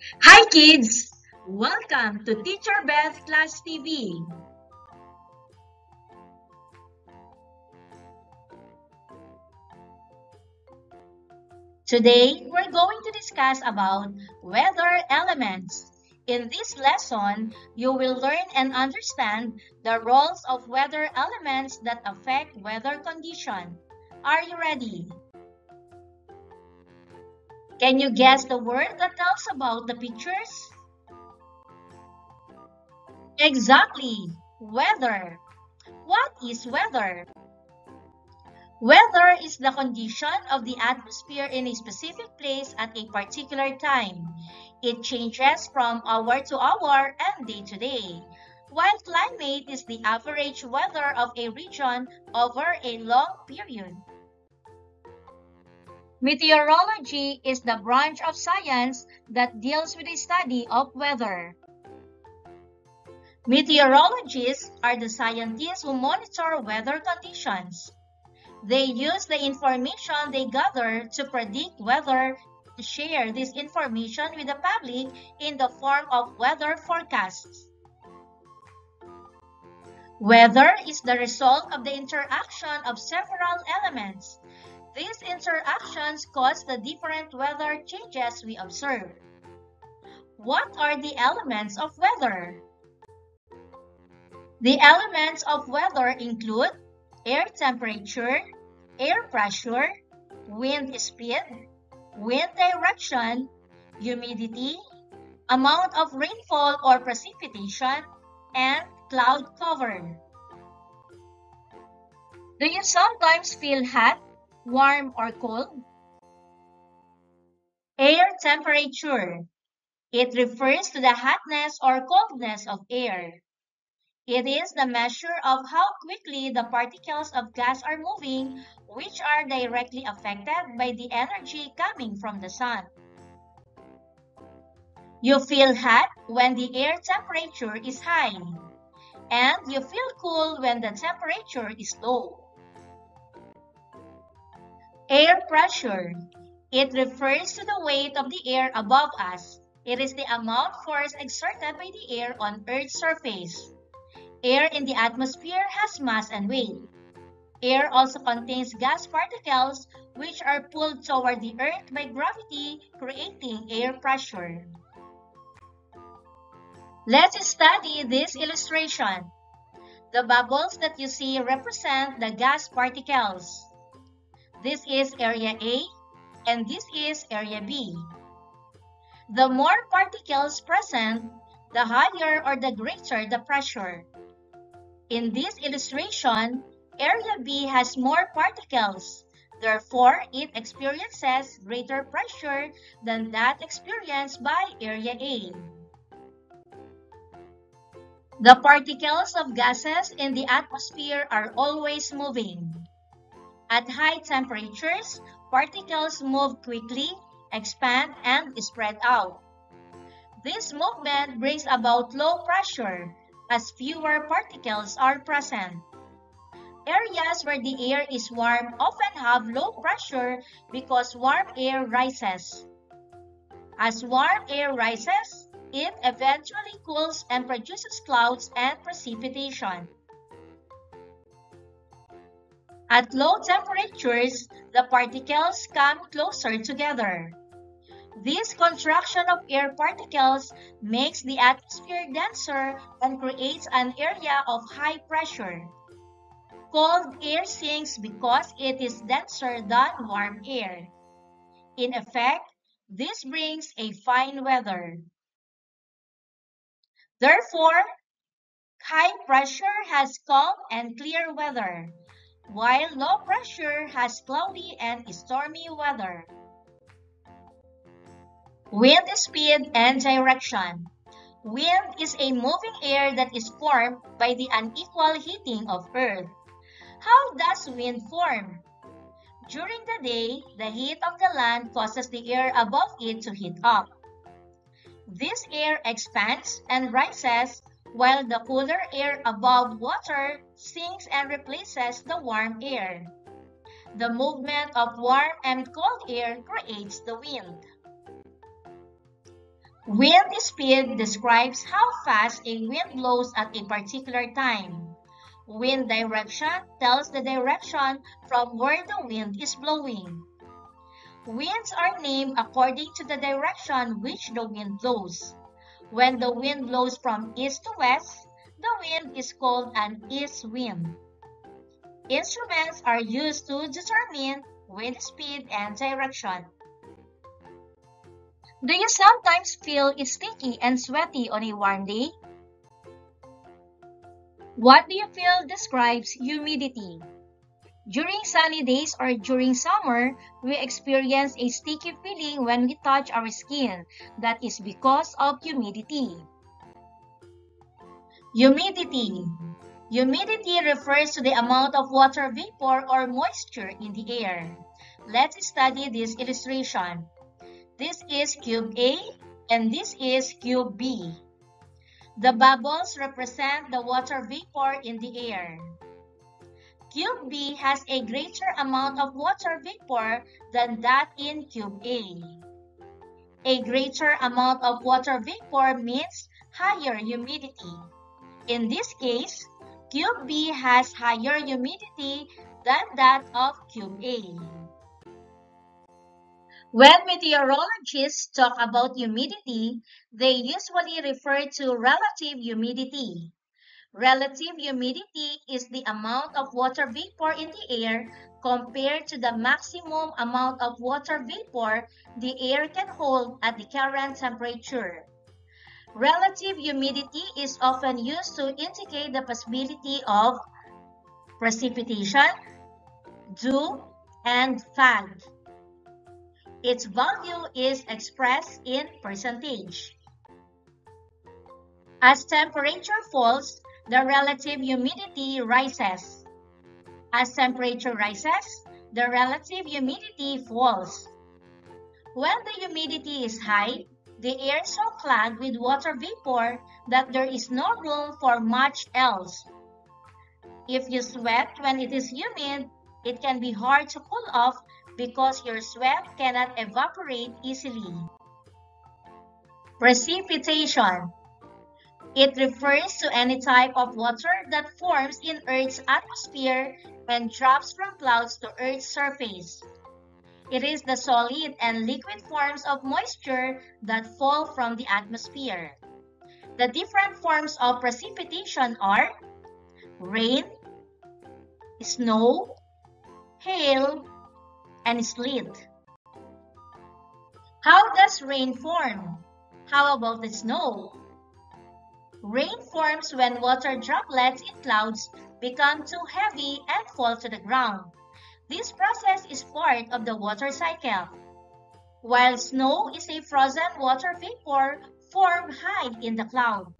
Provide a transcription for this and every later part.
Hi kids! Welcome to Teacher Beth Class TV. Today, we're going to discuss about weather elements. In this lesson, you will learn and understand the roles of weather elements that affect weather condition. Are you ready? Can you guess the word that tells about the pictures? Exactly, weather. What is weather? Weather is the condition of the atmosphere in a specific place at a particular time. It changes from hour to hour and day to day, while climate is the average weather of a region over a long period. Meteorology is the branch of science that deals with the study of weather. Meteorologists are the scientists who monitor weather conditions. They use the information they gather to predict weather and share this information with the public in the form of weather forecasts. Weather is the result of the interaction of several elements. These interactions cause the different weather changes we observe. What are the elements of weather? The elements of weather include air temperature, air pressure, wind speed, wind direction, humidity, amount of rainfall or precipitation, and cloud cover. Do you sometimes feel hot, warm, or cold? Air temperature. It refers to the hotness or coldness of air. It is the measure of how quickly the particles of gas are moving, which are directly affected by the energy coming from the sun. You feel hot when the air temperature is high, and you feel cool when the temperature is low. Air pressure. It refers to the weight of the air above us. It is the amount force exerted by the air on Earth's surface. Air in the atmosphere has mass and weight. Air also contains gas particles which are pulled toward the Earth by gravity, creating air pressure. Let's study this illustration. The bubbles that you see represent the gas particles. This is area A and this is area B. The more particles present, the higher or the greater the pressure. In this illustration, area B has more particles. Therefore, it experiences greater pressure than that experienced by area A. The particles of gases in the atmosphere are always moving. At high temperatures, particles move quickly, expand, and spread out. This movement brings about low pressure, as fewer particles are present. Areas where the air is warm often have low pressure because warm air rises. As warm air rises, it eventually cools and produces clouds and precipitation. At low temperatures, the particles come closer together. This contraction of air particles makes the atmosphere denser and creates an area of high pressure. Cold air sinks because it is denser than warm air. In effect, this brings a fine weather. Therefore, high pressure has calm and clear weather, while low pressure has cloudy and stormy weather. Wind speed and direction. Wind is a moving air that is formed by the unequal heating of Earth. How does wind form? During the day, the heat of the land causes the air above it to heat up. This air expands and rises while the cooler air above water sinks and replaces the warm air. The movement of warm and cold air creates the wind. Wind speed describes how fast a wind blows at a particular time. Wind direction tells the direction from where the wind is blowing. Winds are named according to the direction which the wind blows. When the wind blows from east to west, the wind is called an east wind. Instruments are used to determine wind speed and direction. Do you sometimes feel sticky and sweaty on a warm day? What do you feel describes humidity? During sunny days or during summer, we experience a sticky feeling when we touch our skin. That is because of humidity. Humidity. Humidity refers to the amount of water vapor or moisture in the air. Let's study this illustration. This is cube A and this is cube B. The bubbles represent the water vapor in the air. Cube B has a greater amount of water vapor than that in cube A. A greater amount of water vapor means higher humidity. In this case, cube B has higher humidity than that of cube A. When meteorologists talk about humidity, they usually refer to relative humidity. Relative humidity is the amount of water vapor in the air compared to the maximum amount of water vapor the air can hold at the current temperature. Relative humidity is often used to indicate the possibility of precipitation, dew, and fog. Its value is expressed in percentage. As temperature falls, the relative humidity rises. As temperature rises, the relative humidity falls. When the humidity is high, the air is so clogged with water vapor that there is no room for much else. If you sweat when it is humid, it can be hard to cool off because your sweat cannot evaporate easily. Precipitation. It refers to any type of water that forms in Earth's atmosphere and drops from clouds to Earth's surface. It is the solid and liquid forms of moisture that fall from the atmosphere. The different forms of precipitation are rain, snow, hail, and sleet. How does rain form? How about the snow? Rain forms when water droplets in clouds become too heavy and fall to the ground. This process is part of the water cycle. While snow is a frozen water vapor formed high in the cloud.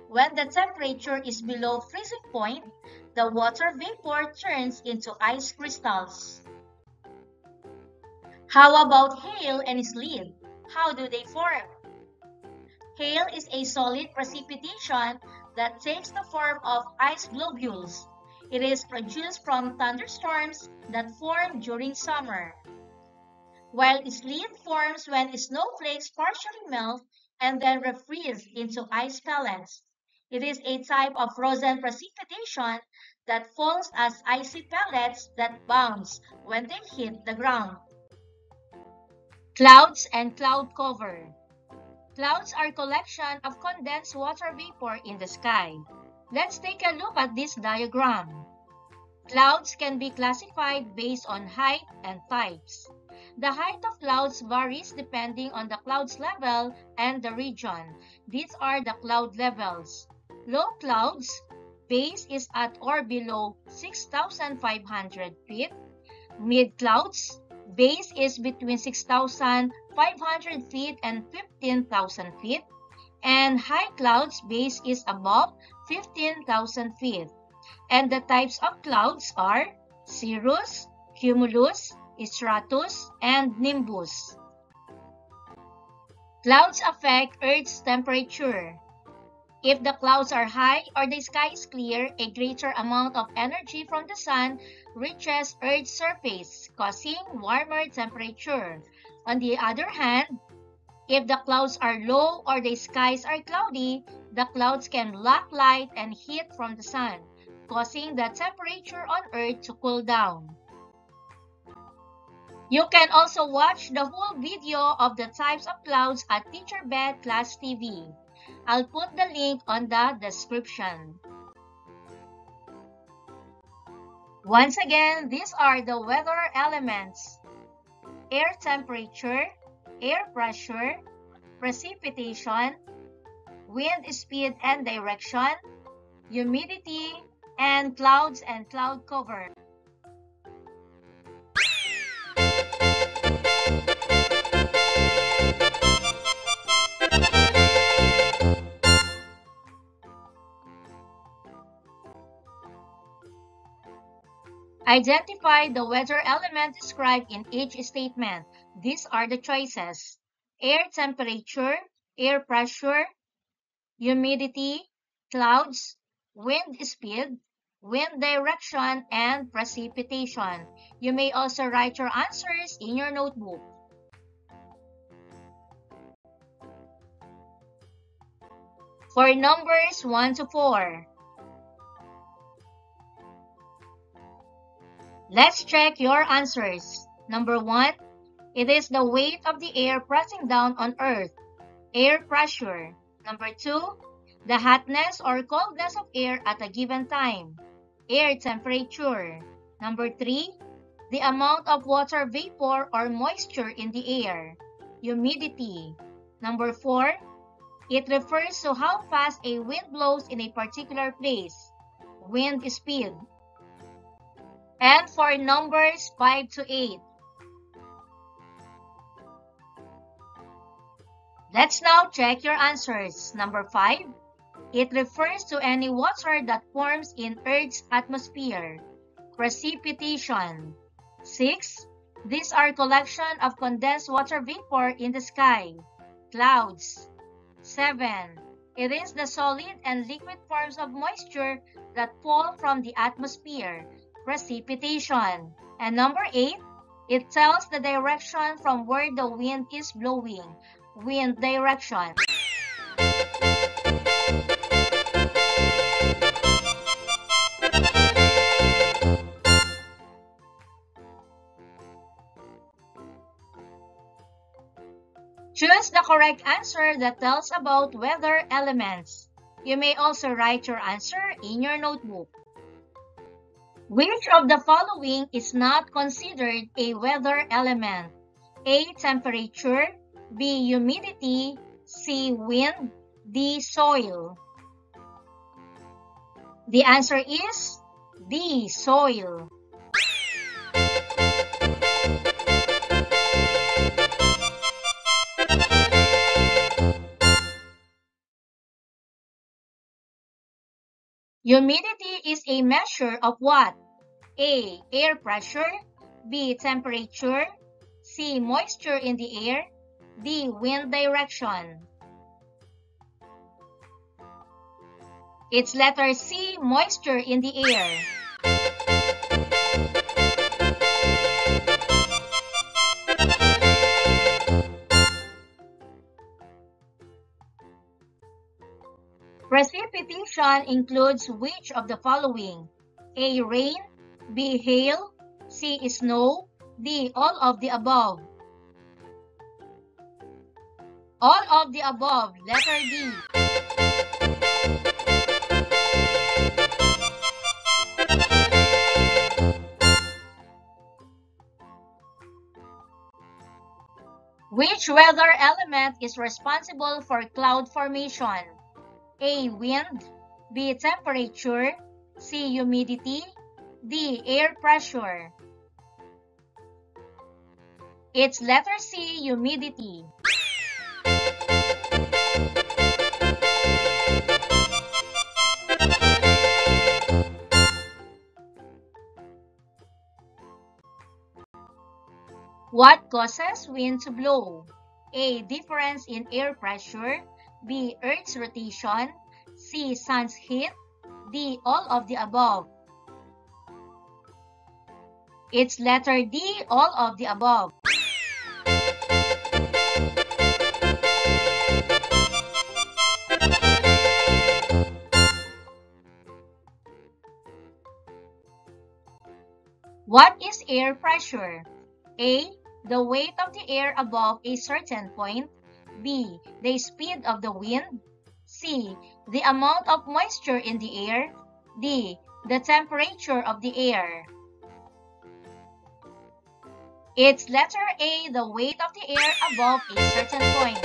When the temperature is below freezing point, the water vapor turns into ice crystals. How about hail and sleet? How do they form? Hail is a solid precipitation that takes the form of ice globules. It is produced from thunderstorms that form during summer. While sleet forms when snowflakes partially melt and then refreeze into ice pellets. It is a type of frozen precipitation that falls as icy pellets that bounce when they hit the ground. Clouds and cloud cover. Clouds are a collection of condensed water vapor in the sky. Let's take a look at this diagram. Clouds can be classified based on height and types. The height of clouds varies depending on the cloud's level and the region. These are the cloud levels. Low clouds, base is at or below 6,500 feet. Mid clouds, base is between 6,500 feet and 15,000 feet. And high clouds, base is above 15,000 feet. And the types of clouds are cirrus, cumulus, stratus, and nimbus. Clouds affect Earth's temperature. If the clouds are high or the sky is clear, a greater amount of energy from the sun reaches Earth's surface, causing warmer temperature. On the other hand, If the clouds are low or the skies are cloudy, the clouds can block light and heat from the sun, causing the temperature on Earth to cool down. You can also watch the whole video of the types of clouds at Teacher Beth Class TV. I'll put the link on the description. Once again, these are the weather elements: air temperature, air pressure, precipitation, wind speed and direction, humidity, and clouds and cloud cover. Identify the weather element described in each statement. These are the choices: air temperature, air pressure, humidity, clouds, wind speed, wind direction, and precipitation. You may also write your answers in your notebook. For numbers 1 to 4. Let's check your answers. Number 1, it is the weight of the air pressing down on Earth, air pressure. Number 2, the hotness or coldness of air at a given time, air temperature. Number 3, the amount of water vapor or moisture in the air, humidity. Number 4, it refers to how fast a wind blows in a particular place, wind speed. And for numbers 5 to 8. Let's now check your answers. Number 5, it refers to any water that forms in Earth's atmosphere, precipitation. 6, these are collection of condensed water vapor in the sky, clouds. 7, it is the solid and liquid forms of moisture that fall from the atmosphere, precipitation. And number 8, it tells the direction from where the wind is blowing, wind direction. Choose the correct answer that tells about weather elements. You may also write your answer in your notebook. Which of the following is not considered a weather element? A. Temperature, B. Humidity, C. Wind, D. Soil. The answer is D. Soil. Humidity is a measure of what? A. Air pressure, B. Temperature, C. Moisture in the air, D. Wind direction. It's letter C. Moisture in the air. Precipitation includes which of the following? A. Rain, B. Hail, C. Snow, D. All of the above. All of the above, letter D. Which weather element is responsible for cloud formation? A. Wind, B. Temperature, C. Humidity, D. Air pressure. It's letter C. Humidity. What causes wind to blow? A. Difference in air pressure, B. Earth's rotation, C. Sun's heat, D. All of the above. It's letter D. All of the above. What is air pressure? A. The weight of the air above a certain point. B. The speed of the wind. C. The amount of moisture in the air. D. The temperature of the air. It's letter A, the weight of the air above a certain point.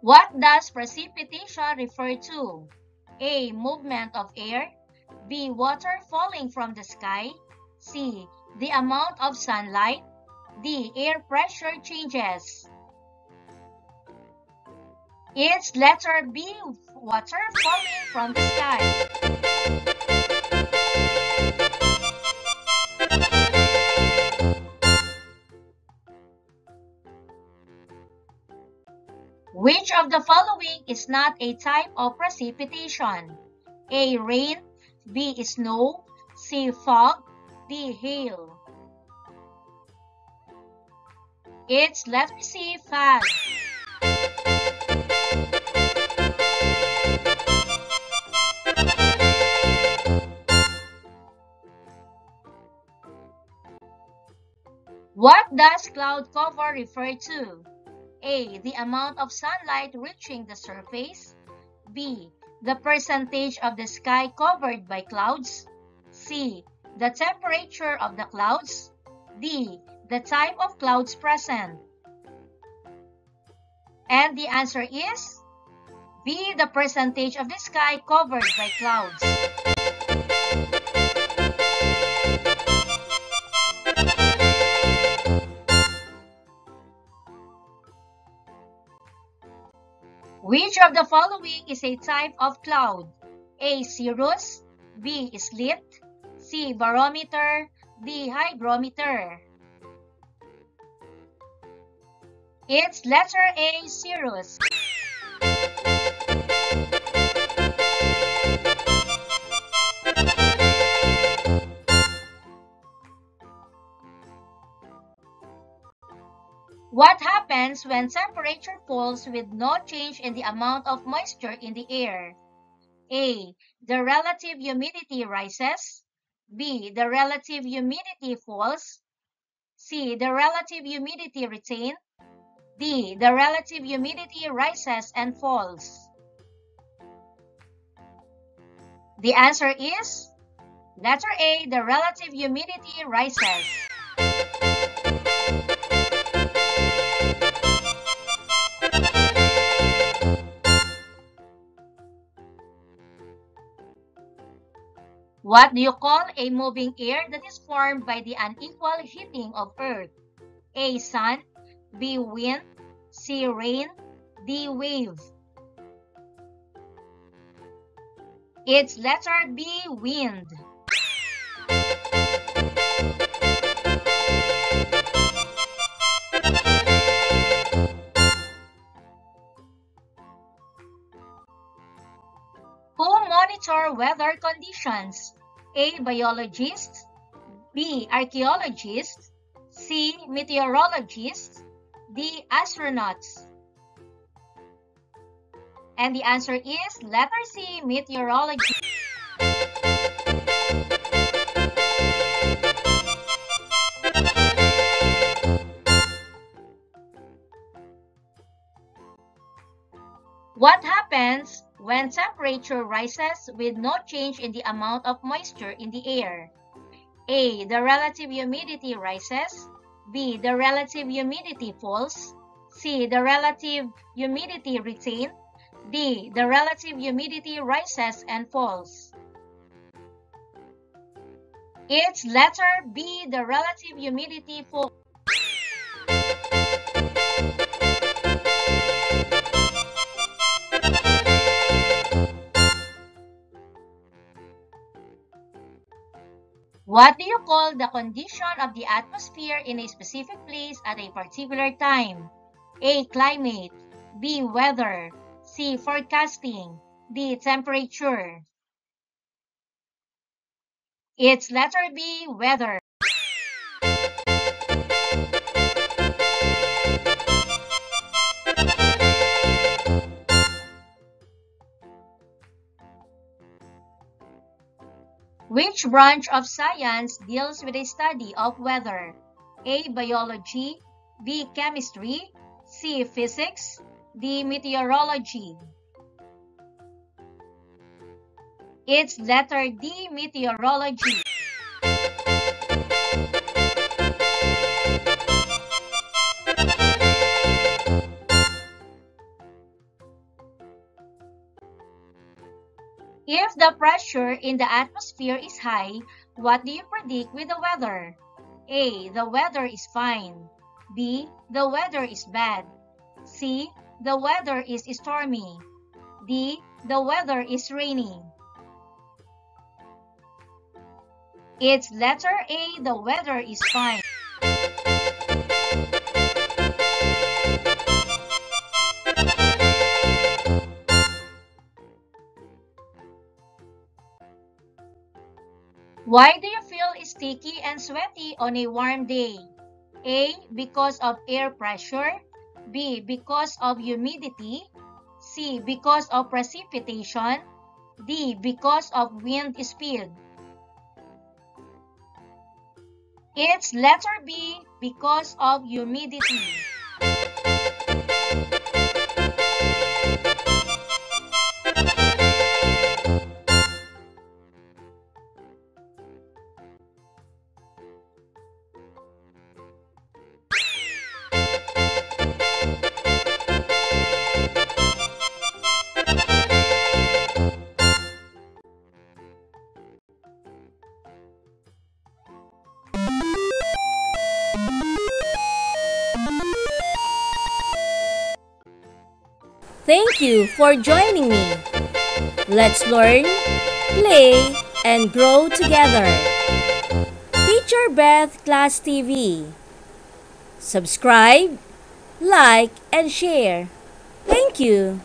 What does precipitation refer to? A. Movement of air. B. Water falling from the sky. C. The amount of sunlight. D. Air pressure changes. It's letter B. Water falling from the sky. Which of the following is not a type of precipitation? A. Rain. B. Snow. C. Fog. D. Hail. It's letter C. Fog. What does cloud cover refer to? A. The amount of sunlight reaching the surface. B. The percentage of the sky covered by clouds. C. The temperature of the clouds. D. The type of clouds present. And the answer is B. The percentage of the sky covered by clouds. Which of the following is a type of cloud? A. Cirrus. B. Slit. C. Barometer. D. Hygrometer. It's letter A. Cirrus. What happens when temperature falls with no change in the amount of moisture in the air? A. The relative humidity rises. B. The relative humidity falls. C. The relative humidity retained. D. The relative humidity rises and falls. The answer is letter A. The relative humidity rises. What do you call a moving air that is formed by the unequal heating of Earth? A. Sun. B. Wind. C. Rain. D. Wave. It's letter B. Wind. Who monitor weather conditions? A. Biologists. B. Archaeologists. C. Meteorologists. D. Astronauts. And the answer is letter C. Meteorology. What happens when temperature rises with no change in the amount of moisture in the air? A. The relative humidity rises. B. The relative humidity falls. C. The relative humidity retained. D. The relative humidity rises and falls. It's letter B. The relative humidity falls. What do you call the condition of the atmosphere in a specific place at a particular time? A. Climate. B. Weather. C. Forecasting. D. Temperature. It's letter B. Weather. Which branch of science deals with the study of weather? A. Biology, B. Chemistry, C. Physics, D. Meteorology. It's letter D. Meteorology. If the pressure in the atmosphere is high, what do you predict with the weather? A. The weather is fine. B. The weather is bad. C. The weather is stormy. D. The weather is rainy. It's letter A. The weather is fine. Why do you feel sticky and sweaty on a warm day? A. Because of air pressure. B. Because of humidity. C. Because of precipitation. D. Because of wind speed. It's letter B. Because of humidity. Thank you for joining me. Let's learn, play, and grow together. Teacher Beth Class TV. Subscribe, like, and share. Thank you.